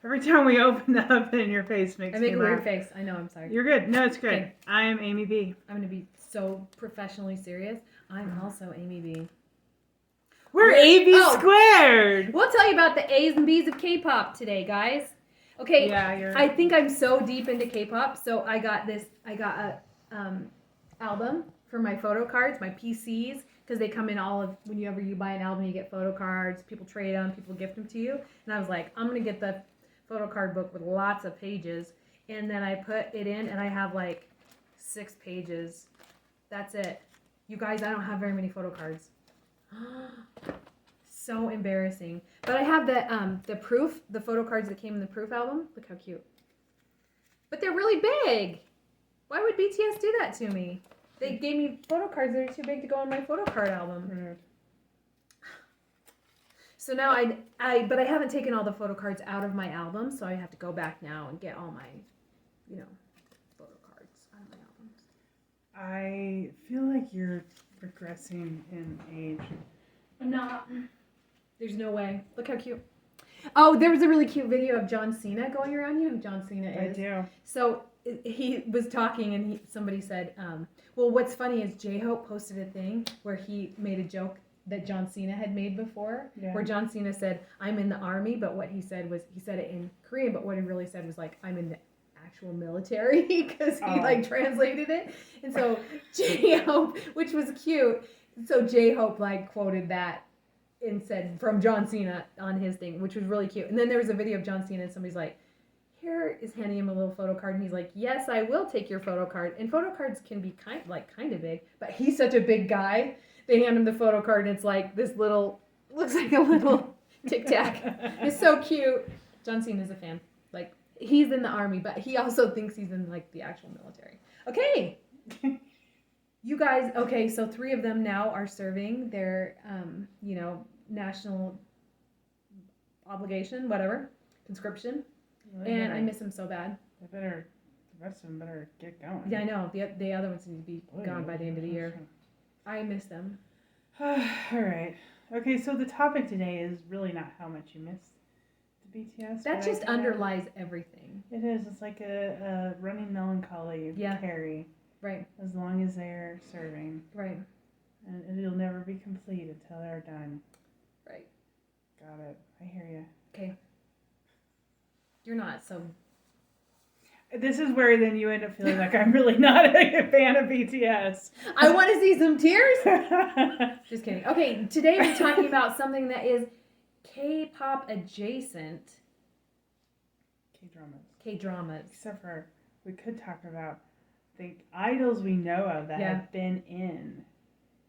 Every time we open up and your face makes me laugh. I make a weird face. I know, I'm sorry. You're good. No, it's good. Okay. I am Amy B. I'm going to be so professionally serious. I'm also Amy B. We're AB squared. We'll tell you about the A's and B's of K-pop today, guys. Okay, yeah, I think I'm so deep into K-pop, so I got a album for my photo cards, my PCs, because they come in whenever you buy an album, you get photo cards, people trade them, people gift them to you, and I was like, I'm going to get the photo card book with lots of pages, and then I put it in, and I have like 6 pages. That's it. You guys, I don't have very many photo cards. So embarrassing. But I have the proof, the photo cards that came in the proof album. Look how cute. But they're really big. Why would BTS do that to me? They gave me photo cards that are too big to go on my photo card album. Mm-hmm. So now but I haven't taken all the photo cards out of my album, so I have to go back now and get all my, photo cards out of my albums. I feel like you're progressing in age. I'm not. There's no way. Look how cute. Oh, there was a really cute video of John Cena going around. You know who John Cena is? I do. So he was talking and somebody said, well, what's funny is J-Hope posted a thing where he made a joke that John Cena had made before, where John Cena said, I'm in the army, but what he said was, he said it in Korean, but what he really said was like, I'm in the actual military, because he translated it. And so J-Hope, which was cute, so J-Hope quoted that and said from John Cena on his thing, which was really cute. And then there was a video of John Cena and somebody's like, here is handing him a little photo card, and he's like, yes, I will take your photo card. And photo cards can be kind of big, but he's such a big guy. They hand him the photo card and it's like this little, looks like a little Tic Tac. It's so cute. John Cena's a fan. He's in the army, but he also thinks he's in the actual military. Okay. You guys, okay, so 3 of them now are serving their, national obligation, whatever, conscription. And I miss them so bad. The rest of them better get going. Yeah, I know. The other ones need to be gone by the end of the year. I miss them. All right. Okay, so the topic today is really not how much you miss the BTS. That just underlies everything. It is. It's like a running melancholy you carry. Right. As long as they're serving. Right. And it'll never be complete until they're done. Right. Got it. I hear you. Okay. You're not, so... This is where then you end up feeling like I'm really not a fan of BTS. I want to see some tears. Just kidding. Okay, today we're talking about something that is K-pop adjacent. K-dramas. Except for, we could talk about the idols we know of that have been in.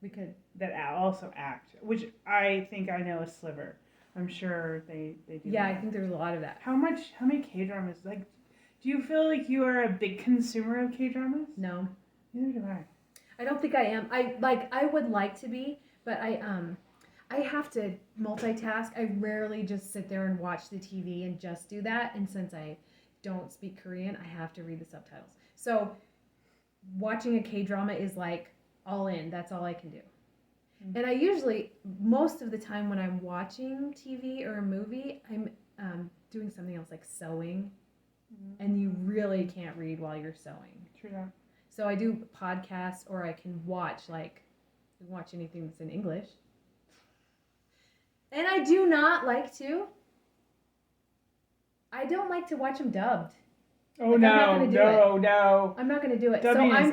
We could. That also act, which I think I know a sliver. I'm sure they do. Yeah, I think there's a lot of that. How many K-dramas, do you feel like you are a big consumer of K-dramas? No. Neither do I. I don't think I am. I would like to be, but I have to multitask. I rarely just sit there and watch the TV and just do that. And since I don't speak Korean, I have to read the subtitles. So watching a K-drama is all in. That's all I can do. Mm-hmm. And I usually, most of the time when I'm watching TV or a movie, I'm doing something else like sewing. And you really can't read while you're sewing. True that. So I do podcasts, or I can watch anything that's in English. And I do not like to. I don't like to watch them dubbed. Oh no! I'm not going to do it. Dubbing I'm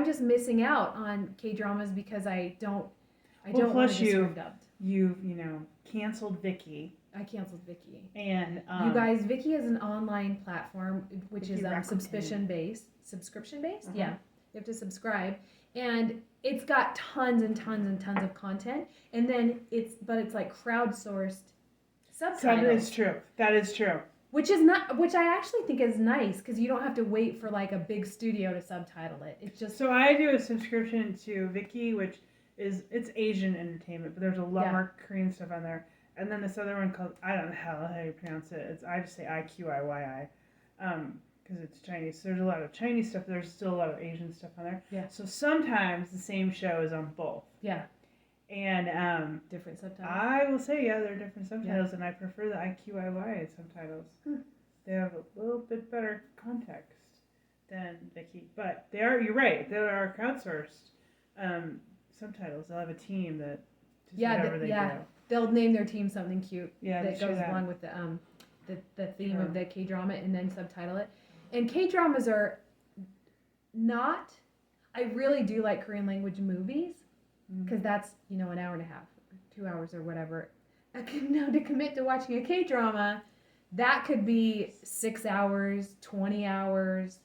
just missing out on K-dramas because I don't want to just dubbed. You've canceled Viki. I canceled Viki. And you guys, Viki is an online platform which is Rakuten. subscription based. Uh-huh. Yeah, you have to subscribe, and it's got tons and tons and tons of content. And then it's crowdsourced subtitles. That is true. Which I actually think is nice because you don't have to wait for a big studio to subtitle it. It's just so I do a subscription to Viki, which it's Asian entertainment, but there's a lot more Korean stuff on there. And then this other one called, I don't know how you pronounce it. I just say IQIYI, because it's Chinese. So there's a lot of Chinese stuff. There's still a lot of Asian stuff on there. Yeah. So sometimes the same show is on both. Yeah. And different subtitles. I will say, yeah, they're different subtitles, and I prefer the IQIY subtitles. They have a little bit better context than Vicky, but you're right, they are crowdsourced subtitles. They'll have a team that does whatever they do. They'll name their team something cute that goes along with the theme of the K-drama and then subtitle it. And K-dramas are not, I really do like Korean language movies because that's, an hour and a half, 2 hours or whatever. Now to commit to watching a K-drama, that could be 6 hours, 20 hours.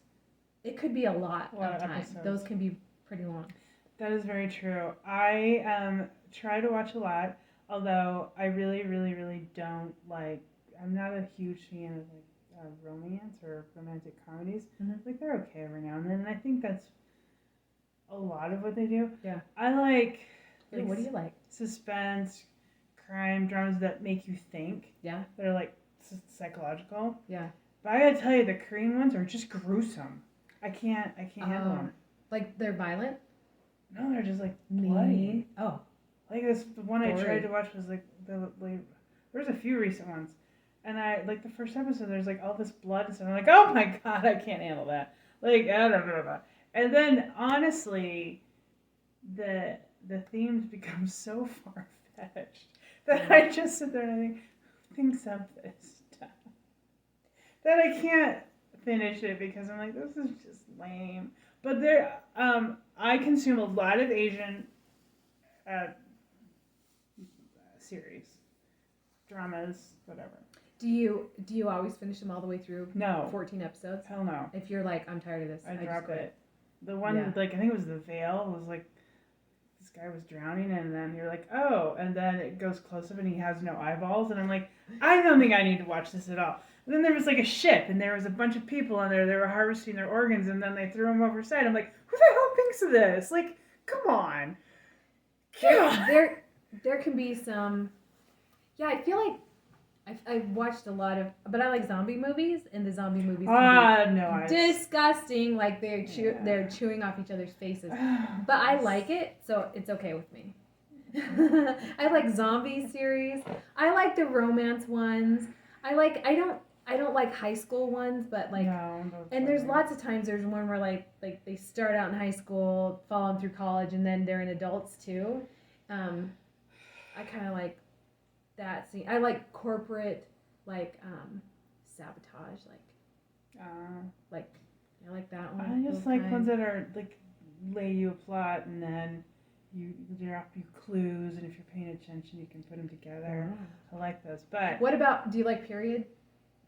It could be a lot of time. Episodes. Those can be pretty long. That is very true. I try to watch a lot, although I really, really, really don't like. I'm not a huge fan of romance or romantic comedies. Like they're okay every now and then, and I think that's a lot of what they do. Yeah. I like. What do you like? Suspense, crime dramas that make you think. Yeah. They're like psychological. Yeah. But I gotta tell you, the Korean ones are just gruesome. I can't handle them. Like they're violent? No, they're just like bloody. Oh. Like the one I tried to watch was like there's a few recent ones, and I like the first episode. There's like all this blood and stuff. I'm like, oh my god, I can't handle that. Like, and then honestly, the themes become so far fetched that I just sit there and I think, who thinks of this stuff? That I can't finish it because I'm like, this is just lame. But I consume a lot of Asian series, dramas, whatever. Do you always finish them all the way through? No. 14 episodes? Hell no. If you're like, I'm tired of this, I drop it. The one like I think it was The Veil was like this guy was drowning and then you're like, oh, and then it goes close up and he has no eyeballs and I'm like, I don't think I need to watch this at all. And then there was like a ship and there was a bunch of people on there. They were harvesting their organs and then they threw them overside. I'm like, who the hell thinks of this? Like, come on. There can be some. Yeah, I feel like I've watched a lot of, but I like zombie movies, and the zombie movies can be disgusting. Like they're chewing off each other's faces. But I like it, so it's okay with me. I like zombie series. I like the romance ones. I don't like high school ones, but like, and there's lots of times there's one where like they start out in high school, follow them through college, and then they're in adults too. I kind of like that scene. I like corporate, like sabotage, like I like that one. I just like ones that are like lay you a plot and then you drop you clues, and if you're paying attention, you can put them together. I like those. But what about? Do you like period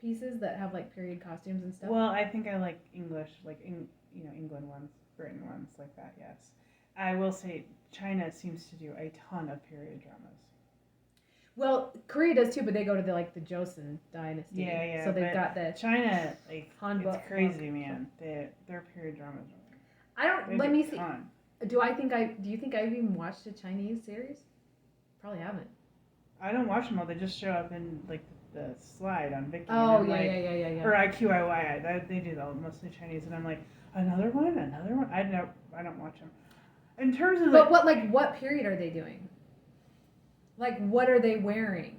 pieces that have like period costumes and stuff? Well, I think I like English, like England ones, Britain ones, like that. Yes, I will say China seems to do a ton of period dramas. Well, Korea does too, but they go to the Joseon dynasty. Yeah. So they've got the China, like it's crazy, man. Their period dramas. I don't. Let me see. Do you think I've even watched a Chinese series? Probably haven't. I don't watch them all. They just show up in like the slide on Viki. Oh yeah. Or IQIY. They do mostly Chinese, and I'm like, another one. I don't watch them. In terms of but what period are they doing? Like what are they wearing?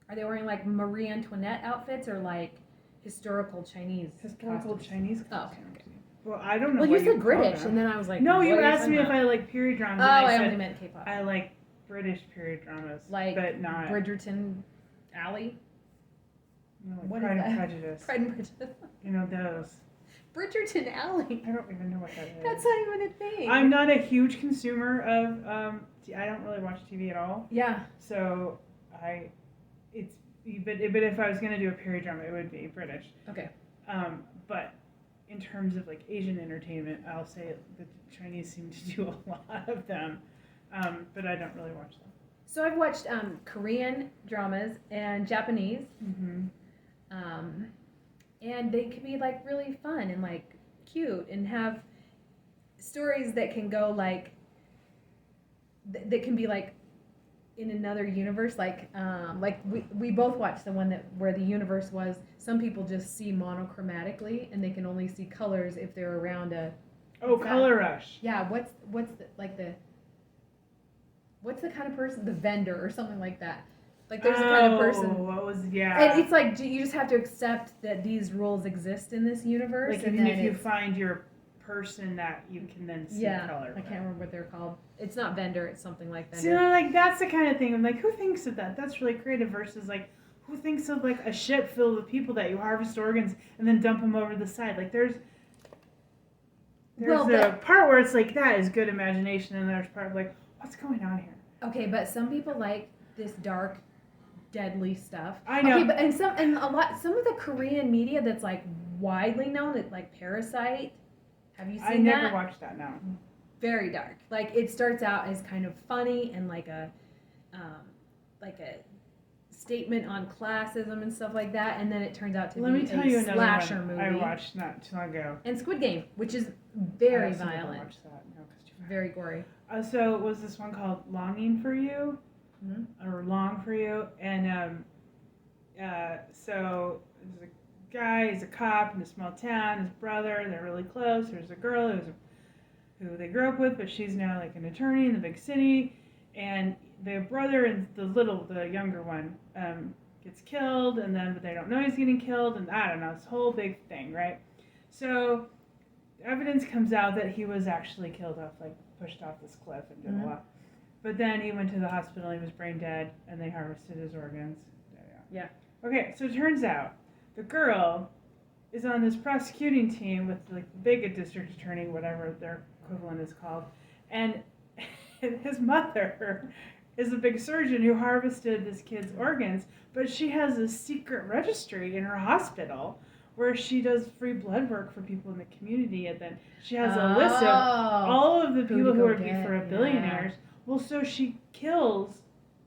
Are they wearing like Marie Antoinette outfits or like historical Chinese? Chinese costumes. Oh, okay. Well, I don't know. Well, you said British, and then I was like, no, you asked me if I like period dramas. Oh, and I only meant K-pop. I like British period dramas, but not Bridgerton Alley. What Pride and Prejudice. Pride and Prejudice. You know those. Bridgerton Alley. I don't even know what that is. That's not even a thing. I'm not a huge consumer of. I don't really watch TV at all. Yeah. So but if I was gonna do a period drama, it would be British. Okay. But in terms of like Asian entertainment, I'll say the Chinese seem to do a lot of them, but I don't really watch them. So I've watched Korean dramas and Japanese, and they can be like really fun and like cute and have stories that can go like that can be like in another universe, like we both watched the one where the universe was some people just see monochromatically and they can only see colors if they're around a Color Rush. Yeah, what's the what's the kind of person? The vendor or something like that. Like there's a kind of person. What was yeah? And it's like you just have to accept that these rules exist in this universe. Like and even then if you find your person that you can then see color. I can't remember what they're called. It's not vendor. It's something like vendor. So like that's the kind of thing. I'm like, who thinks of that? That's really creative. Versus like, who thinks of like a ship filled with people that you harvest organs and then dump them over the side? Like there's a part where it's like that is good imagination, and there's part of like, what's going on here? Okay, but some people like this dark, deadly stuff. I know. Okay, but some of the Korean media that's like widely known, like Parasite. Have you seen that? I never watched that. No. Very dark. Like it starts out as kind of funny and like a statement on classism and stuff like that, and then it turns out to be a slasher movie. I watched not too long ago. And Squid Game, which is very violent. Watch that. No, 'cause too very gory. So it was this one called Longing for You, or Long for You, and so there's a guy, he's a cop in a small town, his brother, they're really close. There's a girl who they grew up with, but she's now like an attorney in the big city, and the brother and the younger one gets killed, and then but they don't know he's getting killed, and I don't know, this whole big thing, right? So evidence comes out that he was actually killed off, like pushed off this cliff and did a lot. But then he went to the hospital, he was brain dead, and they harvested his organs. Yeah. Okay, so it turns out the girl is on this prosecuting team with like the big district attorney, whatever their equivalent is called, and his mother is a big surgeon who harvested this kid's organs, but she has a secret registry in her hospital where she does free blood work for people in the community, and then she has a list of all of the people who would be for billionaires. Yeah. Well, so she kills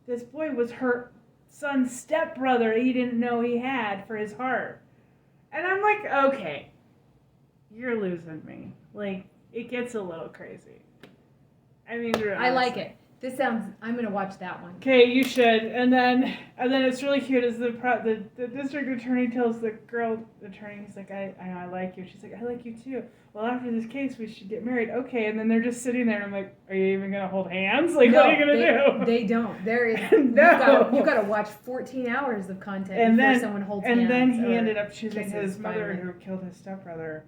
this boy was her son's stepbrother he didn't know he had for his heart. And I'm like, okay, you're losing me. Like, it gets a little crazy. I mean, I like it. I'm gonna watch that one. Okay, you should. And then it's really cute as the district attorney tells the girl attorney, he's like, I know I like you. She's like, I like you too. Well, after this case, we should get married. Okay, and then they're just sitting there, and I'm like, are you even gonna hold hands? Like, no, what are you gonna do? They don't. There is no. You gotta watch 14 hours of content before someone holds hands. And then he ended up choosing his mother who killed his stepbrother.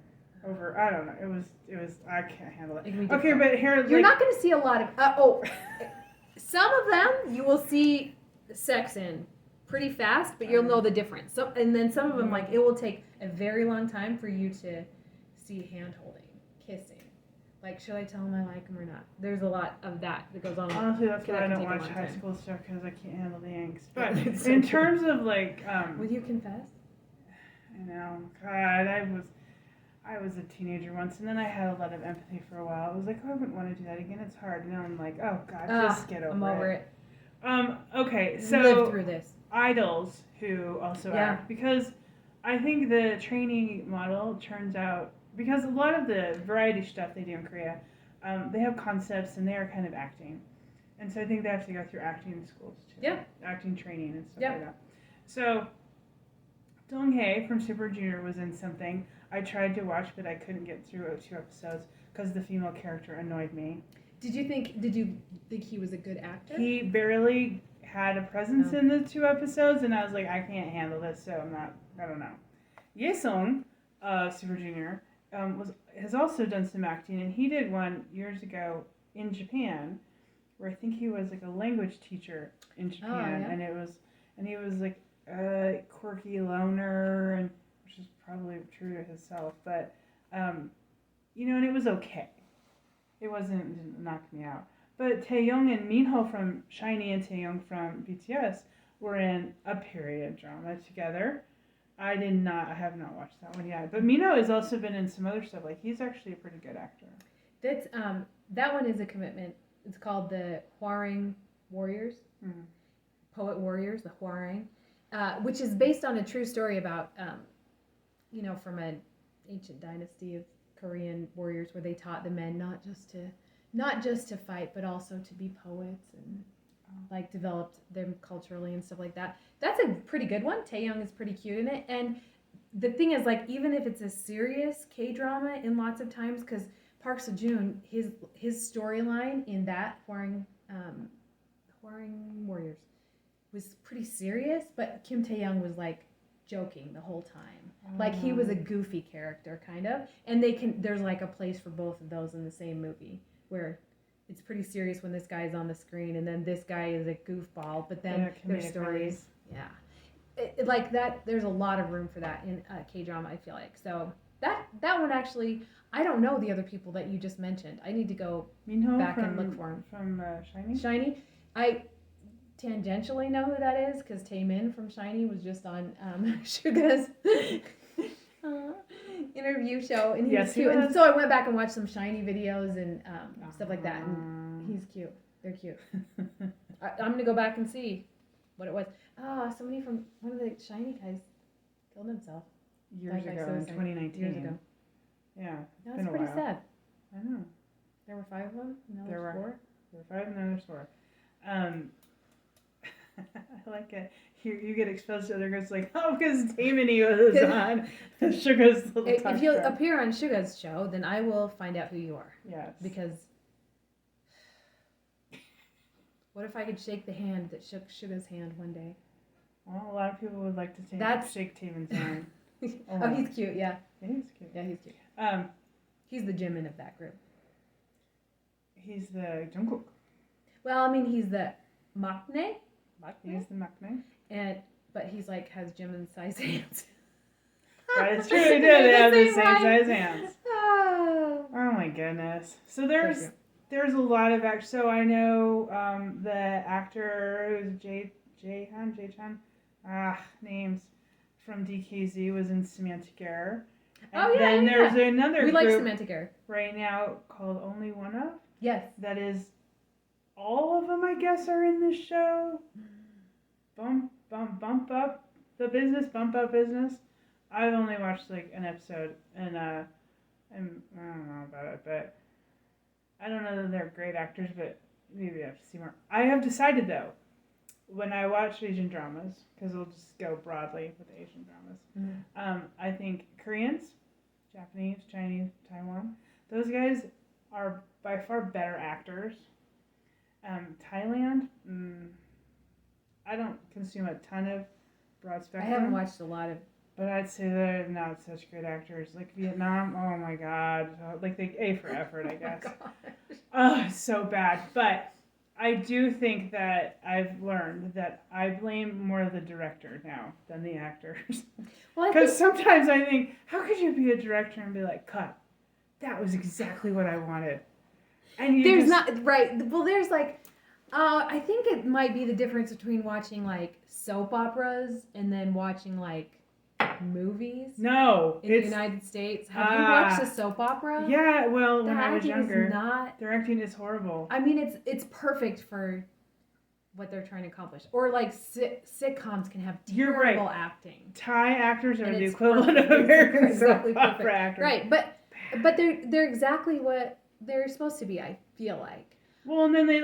Over, I don't know. It was. I can't handle it. Okay, but here you're not going to see a lot of. Some of them you will see sex in pretty fast, but you'll know the difference. So, and then some of them, like, it will take a very long time for you to see hand holding, kissing. Like, should I tell him I like him or not? There's a lot of that goes on. Honestly, that's why I don't watch high school stuff, because I can't handle the angst. But in terms of like, will you confess? I know. God, I was a teenager once, and then I had a lot of empathy for a while. I was like, oh, I wouldn't want to do that again. It's hard. And now I'm like, oh, God, just get over it. I'm over it. Okay, so live through this. Idols, who also act, because I think the training model turns out, because a lot of the variety stuff they do in Korea, they have concepts, and they are kind of acting. And so I think they have to go through acting schools, too. Yeah. Acting training and stuff like that. So Dong-hae from Super Junior was in something I tried to watch, but I couldn't get through 2 episodes because the female character annoyed me. Did you think he was a good actor? He barely had a presence in the 2 episodes, and I was like, I can't handle this, so I don't know. Ye-sung, Super Junior, has also done some acting, and he did one years ago in Japan, where I think he was like a language teacher in Japan, and he was like a quirky loner, and which is probably true to himself, but and it was okay. It didn't knock me out. But Taehyung and Minho from SHINee and Taehyung from BTS were in a period drama together. I have not watched that one yet. But Minho has also been in some other stuff. Like, he's actually a pretty good actor. That's that one is a commitment. It's called the Hwarang Warriors. Mm-hmm. Poet Warriors, the Hwarang, which is based on a true story about from an ancient dynasty of Korean warriors where they taught the men not just to fight, but also to be poets and like developed them culturally and stuff like that. That's a pretty good one. Taehyung is pretty cute in it, and the thing is, like, even if it's a serious K-drama in lots of times, because Park Seo-joon, his storyline in that Hwarang Warring Warriors was pretty serious, but Kim Tae-young was like joking the whole time. Like he was a goofy character kind of, and there's like a place for both of those in the same movie where it's pretty serious when this guy is on the screen and then this guy is a goofball, but then their stories, like that. There's a lot of room for that in K-drama, I feel like. So that one actually, I don't know the other people that you just mentioned. I need to go back and look for him. From SHINee? SHINee? I tangentially know who that is because Taemin from SHINee was just on Suga's interview show, and he's cute. And so I went back and watched some SHINee videos and stuff like that, and he's cute. They're cute. I'm gonna go back and see what it was. Somebody from one of the SHINee guys killed himself years ago in 2019. Years ago. Yeah, that's pretty sad. I know. There were 5 of them. Now There were 4. There were 5 and now there's 4. I like it. You get exposed to other girls like, oh, because Taemini was on Suga's little talk If you show. appear on Suga's show, then I will find out who you are. Yes. Because what if I could shake the hand that shook Suga's hand one day? Well, a lot of people would like to shake Taemin's hand. Oh, he's cute, yeah. He's cute. Yeah, he's cute. He's the Jimin of that group. He's the Jungkook. Well, I mean, he's the maknae. He's the maknae. But he's like, has Jimin's size hands. That is true, he did. They have the same size hands. Oh my goodness. So there's a lot of actors. So I know the actor who's Jae-chan, names from DKZ was in Semantic Error. And then there's another group like Semantic Error right now called Only One Of. Yes. That is, all of them I guess are in this show. Bump up the business, bump up business. I've only watched like an episode and I don't know about it, but I don't know that they're great actors, but maybe I have to see more. I have decided though, when I watch Asian dramas, because we'll just go broadly with Asian dramas, I think Koreans, Japanese, Chinese, Taiwan, those guys are by far better actors. Thailand, I don't consume a ton of broad spectrum. I haven't watched a lot of, but I'd say they're not such great actors. Like Vietnam, oh my god, like they A for effort, I guess. Oh, it's so bad. But I do think that I've learned that I blame more the director now than the actors. Because sometimes I think, how could you be a director and be like, cut? That was exactly what I wanted. And there's not right. Well, there's like, I think it might be the difference between watching like soap operas and then watching like movies. No, in the United States. Have you watched a soap opera? Yeah, well, when I was younger, their acting is horrible. I mean, it's perfect for what they're trying to accomplish. Or like sitcoms can have terrible acting. Thai actors are the equivalent of American soap opera actors. Right, but they're exactly what they're supposed to be, I feel like. Well, and then they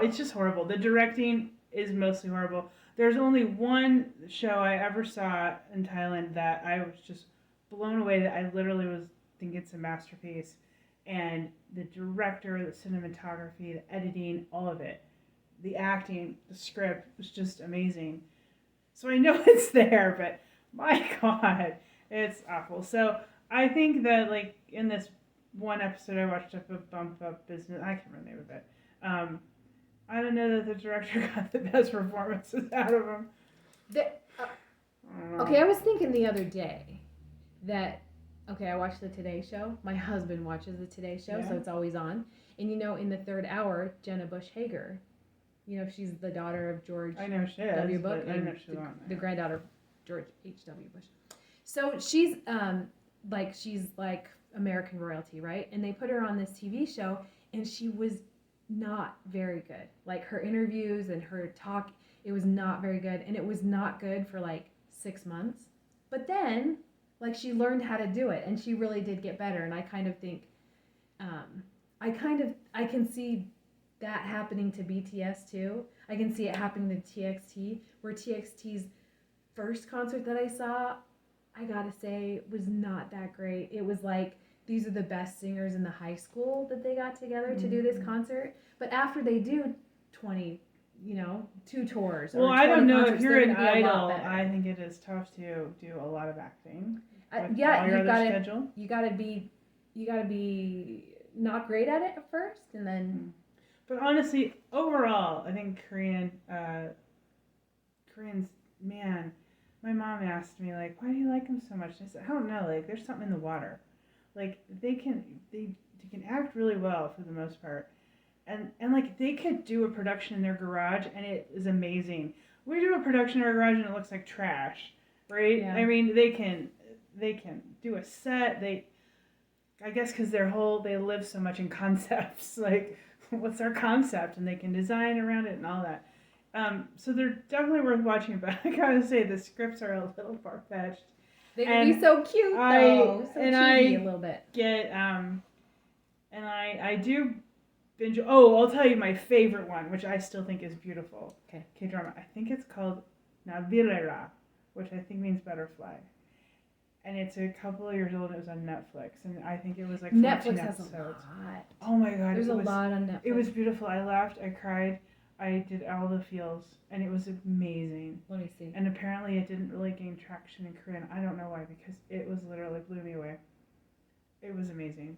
it's just horrible. The directing is mostly horrible. There's only one show I ever saw in Thailand that I was just blown away, that I literally think it's a masterpiece. And the director, the cinematography, the editing, all of it. The acting, the script was just amazing. So I know it's there, but my God, it's awful. So I think that in this one episode I watched of a Bump Up Business, I can't remember the name of it. I don't know that the director got the best performances out of him. Okay, I was thinking the other day that, I watched the Today Show. My husband watches the Today Show, so it's always on. And in the third hour, Jenna Bush Hager, she's the daughter of George W. Bush, the granddaughter of George H.W. Bush. So she's she's like American royalty, right? And they put her on this TV show, and she was not very good. Like her interviews and her talk, it was not very good, and it was not good for 6 months. But then, she learned how to do it, and she really did get better. And I kind of think, I can see that happening to BTS too. I can see it happening to TXT, where TXT's first concert that I saw, I gotta say, was not that great. It was these are the best singers in the high school that they got together to do this concert. But after they do 20 2 tours. Well, or I 20 don't know if concerts, you're they're an gonna be a lot idol. better. I think it is tough to do a lot of acting. With Yeah, all your other schedule. you gotta be not great at it at first, and then. But honestly, overall, I think Koreans, man. My mom asked me like, "Why do you like them so much?" I said, "I don't know. Like, there's something in the water. Like, they can act really well for the most part, and like they could do a production in their garage, and it is amazing. We do a production in our garage, and it looks like trash, right? Yeah. I mean, they can do a set. I guess because they live so much in concepts. Like, what's our concept? And they can design around it and all that. So they're definitely worth watching. But I gotta say, the scripts are a little far fetched. They can be so cute though, so cheesy a little bit. And I do binge. Oh, I'll tell you my favorite one, which I still think is beautiful. Okay. K-drama. I think it's called Navirera, which I think means butterfly. And it's a couple of years old. It was on Netflix, and I think it was like 14 Netflix episodes. has a lot. Oh my god, there's a lot on Netflix. It was beautiful. I laughed, I cried, I did all the feels, and it was amazing. Let me see. And apparently, it didn't really gain traction in Korean. I don't know why, because it was literally blew me away. It was amazing.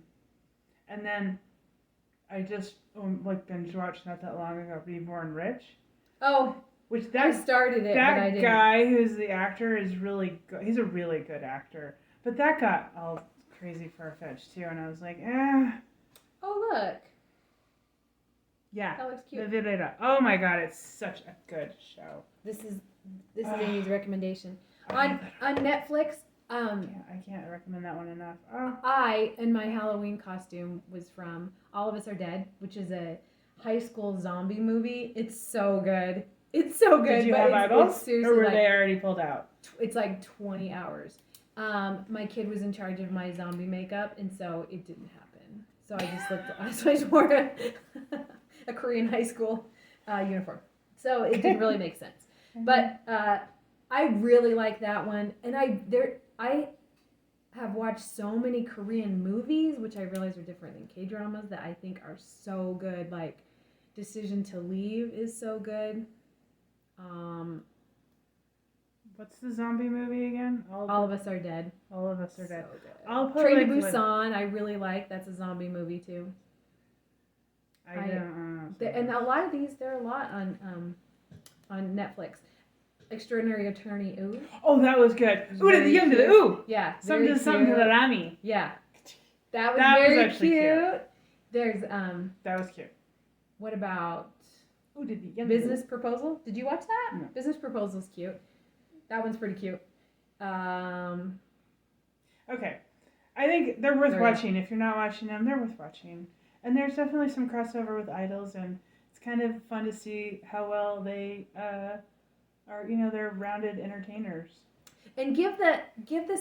And then I just binge watched not that long ago, Reborn Rich. Oh. Which I started it, but I didn't. That guy who's the actor is really good. He's a really good actor. But that got all crazy far-fetched too, and I was like, Oh, look. Yeah. That looks cute. Oh my god, it's such a good show. This is Amy's recommendation. On Netflix, I can't recommend that one enough. and my Halloween costume was from All of Us Are Dead, which is a high school zombie movie. It's so good. It's so good. Did you have eyeballs? Or were they already pulled out? It's like 20 hours. My kid was in charge of my zombie makeup, and so it didn't happen. So I just wore a Korean high school uniform. So it didn't really make sense. But I really like that one, and I have watched so many Korean movies, which I realize are different than K-dramas, that I think are so good. Like Decision to Leave is so good. What's the zombie movie again? All of Us Are Dead. All of Us Are Dead. So good. I'll put Train to Busan, I really like. That's a zombie movie too. I don't know. And a lot of these, there are a lot on Netflix. Extraordinary Attorney Ooh. Oh, that was good. Ooh to the young to the ooh. Yeah. Something to the Rami. Yeah. That was very cute. There's That was cute. What about Business Proposal? Did you watch that? No. Business Proposal's cute. That one's pretty cute. Okay. I think they're worth watching. If you're not watching them, they're worth watching. And there's definitely some crossover with idols, and it's kind of fun to see how well they are. They're rounded entertainers. And give the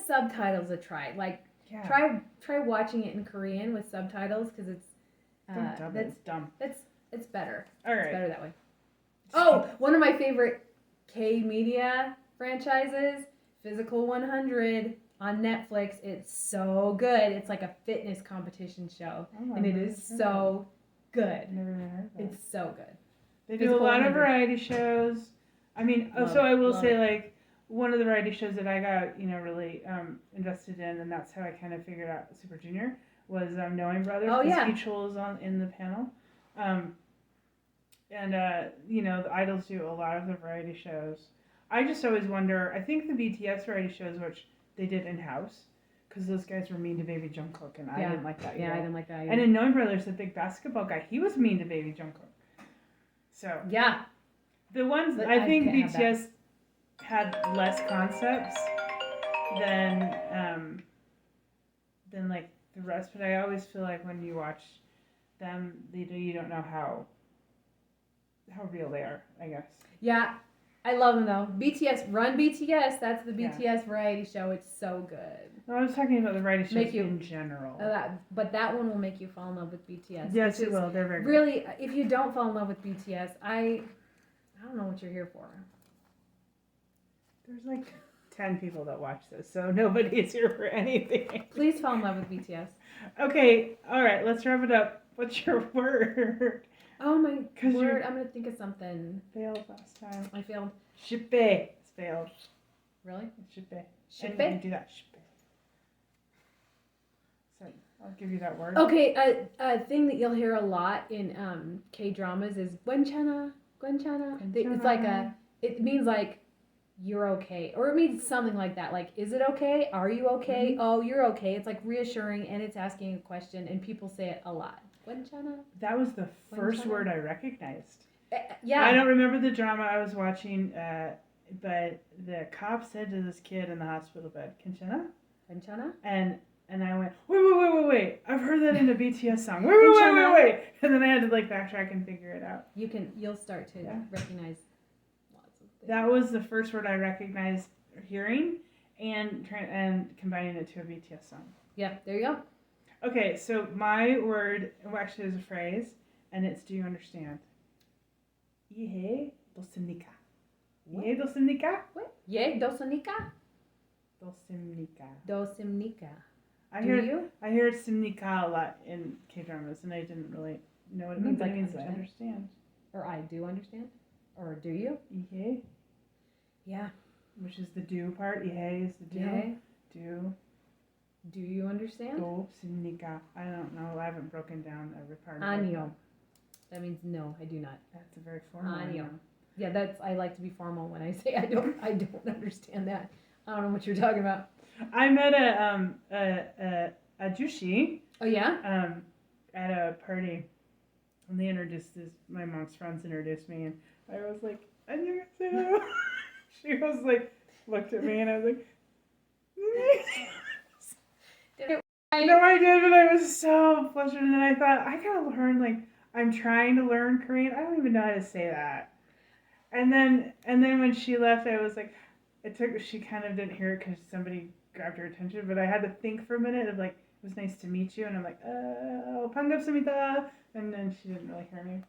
subtitles a try. Like try watching it in Korean with subtitles, because it's dumb. It's better. All right. It's better that way. Oh, one of my favorite K-media franchises, Physical 100 on Netflix. It's so good. It's like a fitness competition show, and it is so good. Never even heard of that. It's so good. They do a lot of variety shows. I mean, I will say, like, one of the variety shows that I got, really invested in, and that's how I kind of figured out Super Junior, was Knowing Brothers. Oh, yeah. Ichul is in the panel. The idols do a lot of the variety shows. I just always wonder, I think the BTS variety shows, which they did in-house, because those guys were mean to Baby Jungkook, and I didn't like that either. Yeah, I didn't like that either. And in Knowing Brothers, the big basketball guy, he was mean to Baby Jungkook. So. Yeah. The ones, I think BTS had less concepts than like the rest, but I always feel like when you watch them, you don't know how real they are, I guess. Yeah, I love them though. Run BTS, that's the BTS variety show. It's so good. No, I was talking about the variety shows in general. But that one will make you fall in love with BTS. Yes, it will. They're very good. Really, if you don't fall in love with BTS, I don't know what you're here for. There's like 10 people that watch this, so nobody is here for anything. Please fall in love with BTS. Okay, all right, let's wrap it up. What's your word? Oh my 'Cause word! I'm gonna think of something. Failed last time. I failed. Shippe. It's failed. Really? Shippe. Shippe? And you do that. Shippe. So I'll give you that word. Okay, a thing that you'll hear a lot in K-dramas is Gwenchana. It's like it means like you're okay, or it means something like that. Like, is it okay? Are you okay? Mm-hmm. Oh, you're okay. It's like reassuring, and it's asking a question, and people say it a lot. Gwenchana. That was the first Gwenchana? word I recognized. Yeah. I don't remember the drama I was watching, but the cop said to this kid in the hospital bed, Kinchana? Gwenchana. And I went, wait. I've heard that in a BTS song. Wait. And then I had to like backtrack and figure it out. You'll start to recognize lots of things. That was the first word I recognized hearing and combining it to a BTS song. Yeah, there you go. Okay, so my word actually is a phrase, and it's do you understand? Ihe dosimnika. Ihe dosimnika? What? Ye dosonika? Dosimnika. Dosimnika. I Do hear you? I hear simnika a lot in K-dramas, and I didn't really know what it means. But it means I understand. Or I do understand? Or do you? Ihe, Yeah. which is the do part. Ihe is the do. Ihe. Do. Do you understand? Do simnika. I don't know. I haven't broken down every part of Anyo. That means no, I do not. That's a very formal Anyo. one. Yeah, I like to be formal when I say I don't understand that. I don't know what you're talking about. I met a Jushi Oh yeah? at a party, and they introduced my mom's friends introduced me, and I was like, 안녕하세요. She was like, looked at me, and I was like, no, I did, but I was so flustered, and then I thought, I gotta learn, like, I'm trying to learn Korean. I don't even know how to say that. And then when she left, I was like, she kind of didn't hear it because somebody grabbed her attention, but I had to think for a minute of like, it was nice to meet you, and I'm like, 반갑습니다, and then she didn't really hear me.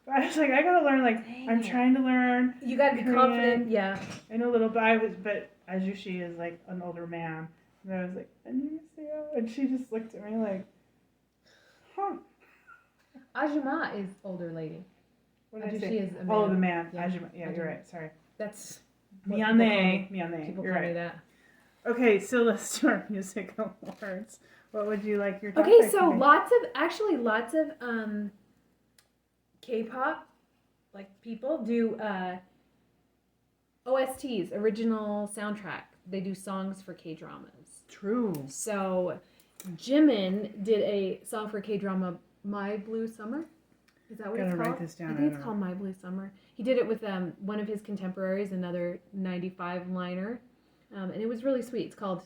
But I was like, I gotta learn, like, I'm trying to learn. You gotta be Korean. confident, yeah. I know a little, but Ajushi is like an older man, and I was like, 안녕하세요, and she just looked at me like, huh. Ajuma is older lady. What did I Ajushi say? is a man. Oh, the man. Yeah. Ajuma. Yeah, Ajuma. you're right. Sorry. That's Miyane. People You're call me right. that. Okay, so let's do our music awards. What would you like your topic Okay, so to be? lots of K-pop like people do OSTs, original soundtrack. They do songs for K-dramas. True. So Jimin did a song for K-drama My Blue Summer. Is that what it's called? Write this down. I think it's called My Blue Summer. He did it with one of his contemporaries, another 95 liner. And it was really sweet. It's called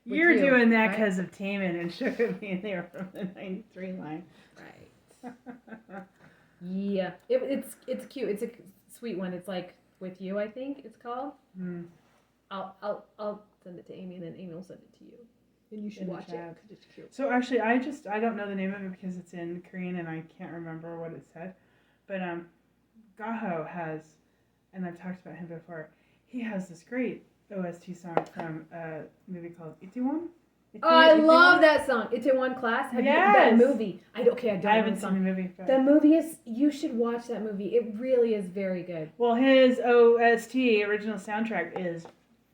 You're doing that right? because of Taemin and Sugar Me, and they were from the 93 line. Right. Yeah. It's cute. It's a sweet one. It's like With You, I think it's called. Hmm. I'll send it to Amy, and then Amy will send it to you. And you should watch it because it's cute. So actually, I don't know the name of it because it's in Korean and I can't remember what it said. But Gaho has, and I've talked about him before. He has this great OST song from a movie called Itaewon. Oh, I love that song. Itaewon Class. Have you that movie? I haven't seen the movie. The movie is. You should watch that movie. It really is very good. Well, his OST original soundtrack is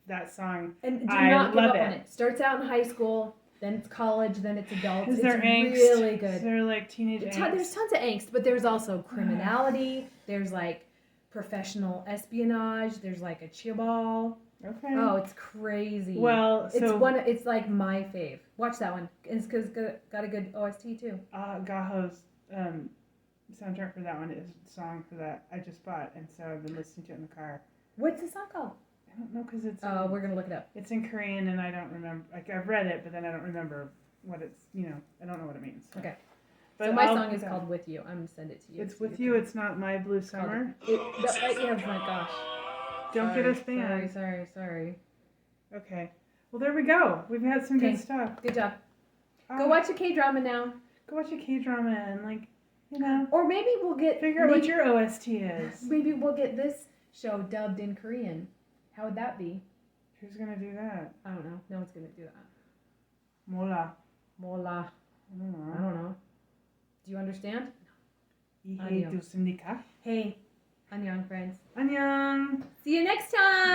that song. And do not give up on it. Starts out in high school, then it's college, then it's adults. Is there angst? Really good. Is there like teenage angst? There's tons of angst, but there's also criminality. There's like professional espionage. There's like a chaebol. Okay. Oh, it's crazy. Well, so it's like my fave. Watch that one. It's because got a good OST too. Gaho's soundtrack for that one is a song for that I just bought, and so I've been listening to it in the car. What's the song called? I don't know because it's. Oh, we're gonna look it up. It's in Korean, and I don't remember. Like I've read it, but then I don't remember what it's. I don't know what it means. So. Okay. But so my song is called "With You." I'm gonna send it to you. It's "With You." It's not "My Blue Summer." Yeah, my gosh. Don't get us banned. Sorry. Okay. Well, there we go. We've had some good stuff. Good job. Go watch a K-drama now. Go watch a K-drama and Or maybe we'll figure out what your OST is. Maybe we'll get this show dubbed in Korean. How would that be? Who's gonna do that? I don't know. No one's gonna do that. Mola. Mola. I don't know. I don't know. Do you understand? 이해해줬습니까? Hey, annyeong friends. 안녕. See you next time.